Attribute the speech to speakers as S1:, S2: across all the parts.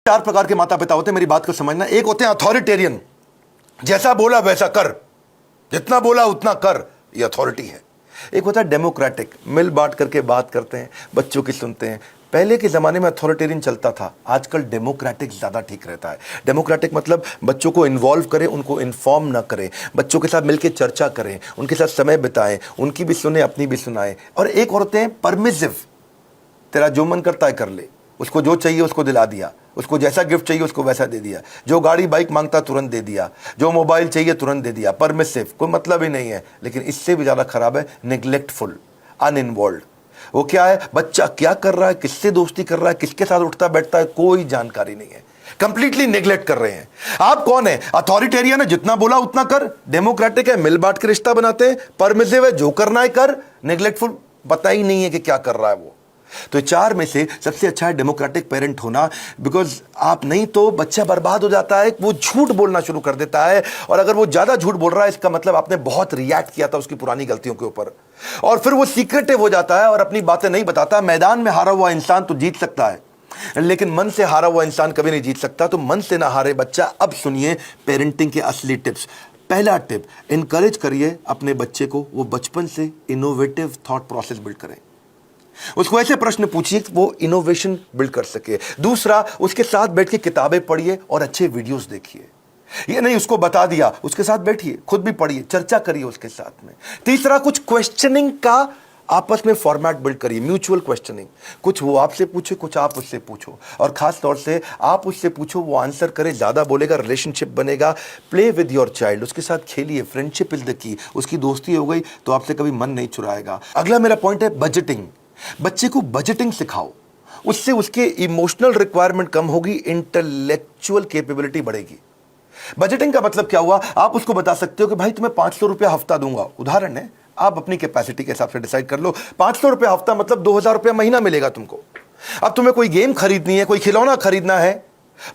S1: चार प्रकार के माता पिता होते हैं, मेरी बात को समझना। एक होते हैं अथॉरिटेरियन, जैसा बोला वैसा कर, जितना बोला उतना कर, ये अथॉरिटी है। एक होता है डेमोक्रेटिक, मिल बांट करके बात करते हैं, बच्चों की सुनते हैं। पहले के ज़माने में अथॉरिटेरियन चलता था, आजकल डेमोक्रेटिक ज़्यादा ठीक रहता है। डेमोक्रेटिक मतलब बच्चों को इन्वॉल्व करें, उनको इन्फॉर्म ना करें, बच्चों के साथ मिलकर चर्चा करें, उनके साथ समय बिताएं, उनकी भी सुने अपनी भी सुनाएं। और एक होते हैं परमिसिव, तेरा जो मन करता है कर ले, उसको जो चाहिए उसको दिला दिया, उसको जैसा गिफ्ट चाहिए उसको वैसा दे दिया, जो गाड़ी बाइक मांगता तुरंत दे दिया, जो मोबाइल चाहिए तुरंत दे दिया। परमिसिव, कोई मतलब ही नहीं है। लेकिन इससे भी ज़्यादा खराब है नेग्लेक्टफुल, अनइन्वॉल्व। वो क्या है, बच्चा क्या कर रहा है, किससे दोस्ती कर रहा है, किसके साथ उठता बैठता है, कोई जानकारी नहीं है, कंप्लीटली नेग्लेक्ट कर रहे हैं। आप कौन है? अथॉरिटेरियन है, जितना बोला उतना कर। डेमोक्रेटिक है, मिल बांट के रिश्ता बनाते हैं। परमिसिव है, जो करना है कर। नेग्लेक्टफुल, पता ही नहीं है कि क्या कर रहा है वो। तो चार में से सबसे अच्छा है डेमोक्रेटिक पेरेंट होना, बिकॉज आप नहीं तो बच्चा बर्बाद हो जाता है, वो झूठ बोलना शुरू कर देता है। और अगर वो ज्यादा झूठ बोल रहा है, इसका मतलब आपने बहुत रिएक्ट किया था उसकी पुरानी गलतियों के ऊपर, और फिर वो सीक्रेटिव हो जाता है और अपनी बातें नहीं बताता। मैदान में हारा हुआ इंसान तो जीत सकता है, लेकिन मन से हारा हुआ इंसान कभी नहीं जीत सकता। तो मन से ना हारे बच्चा। अब सुनिए पेरेंटिंग के असली टिप्स। पहला टिप, इनकरेज करिए अपने बच्चे को, वो बचपन से इनोवेटिव थॉट प्रोसेस बिल्ड करें। उसको ऐसे प्रश्न पूछिए कि वो इनोवेशन बिल्ड कर सके। दूसरा, उसके साथ बैठ के किताबें पढ़िए और अच्छे वीडियोस देखिए। ये नहीं उसको बता दिया, उसके साथ बैठिए, खुद भी पढ़िए, चर्चा करिए उसके साथ में। तीसरा, कुछ क्वेश्चनिंग का आपस में फॉर्मेट बिल्ड करिए, म्यूचुअल क्वेश्चनिंग। कुछ वो आपसे पूछे, कुछ आप उससे पूछो, और खास तौर से आप उससे पूछो, वो आंसर करे, ज्यादा बोलेगा, रिलेशनशिप बनेगा। प्ले विद योर चाइल्ड, उसके साथ खेलिए, फ्रेंडशिप इज द की। उसकी दोस्ती हो गई तो आपसे कभी मन नहीं चुराएगा। अगला मेरा पॉइंट है बजटिंग। बच्चे को बजटिंग सिखाओ, उससे उसके इमोशनल रिक्वायरमेंट कम होगी, इंटेलेक्चुअल कैपेबिलिटी बढ़ेगी। बजटिंग का मतलब क्या हुआ, आप उसको बता सकते हो कि भाई तुम्हें 500 रुपया हफ्ता दूंगा, उदाहरण है, आप अपनी कैपेसिटी के हिसाब से डिसाइड कर लो। 500 रुपया हफ्ता मतलब 2000 रुपया महीना मिलेगा तुमको। अब तुम्हें कोई गेम खरीदनी है, कोई खिलौना खरीदना है,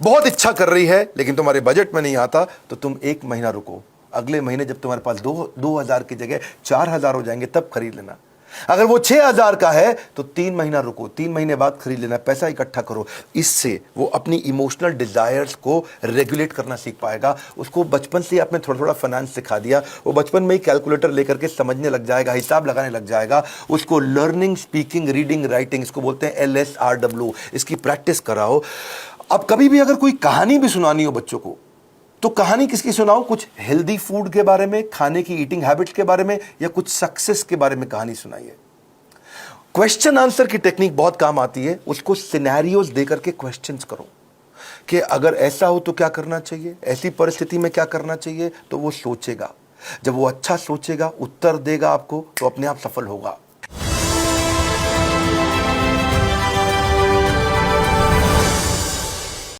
S1: बहुत इच्छा कर रही है, लेकिन तुम्हारे बजट में नहीं आता, तो तुम एक महीना रुको। अगले महीने जब तुम्हारे पास 2000 की जगह 4000 हो जाएंगे, तब खरीद लेना। अगर वो 6000 का है तो 3 महीना रुको, 3 महीने बाद खरीद लेना। पैसा इकट्ठा करो। इससे वो अपनी इमोशनल डिजायर्स को रेगुलेट करना सीख पाएगा। उसको बचपन से आपने थोड़ा थोड़ा फाइनेंस सिखा दिया, वो बचपन में ही कैलकुलेटर लेकर के समझने लग जाएगा, हिसाब लगाने लग जाएगा। उसको लर्निंग, स्पीकिंग, रीडिंग, राइटिंग, इसको बोलते हैं LSRW, इसकी प्रैक्टिस कराओ। अब कभी भी अगर कोई कहानी भी सुनानी हो बच्चों को, तो कहानी किसकी सुनाओ? कुछ हेल्दी फूड के बारे में, खाने की ईटिंग हैबिट्स के बारे में, या कुछ सक्सेस के बारे में कहानी सुनाइए। क्वेश्चन आंसर की टेक्निक बहुत काम आती है। उसको सिनेरियोज देकर के क्वेश्चंस करो कि अगर ऐसा हो तो क्या करना चाहिए, ऐसी परिस्थिति में क्या करना चाहिए, तो वो सोचेगा। जब वो अच्छा सोचेगा, उत्तर देगा आपको, तो अपने आप सफल होगा।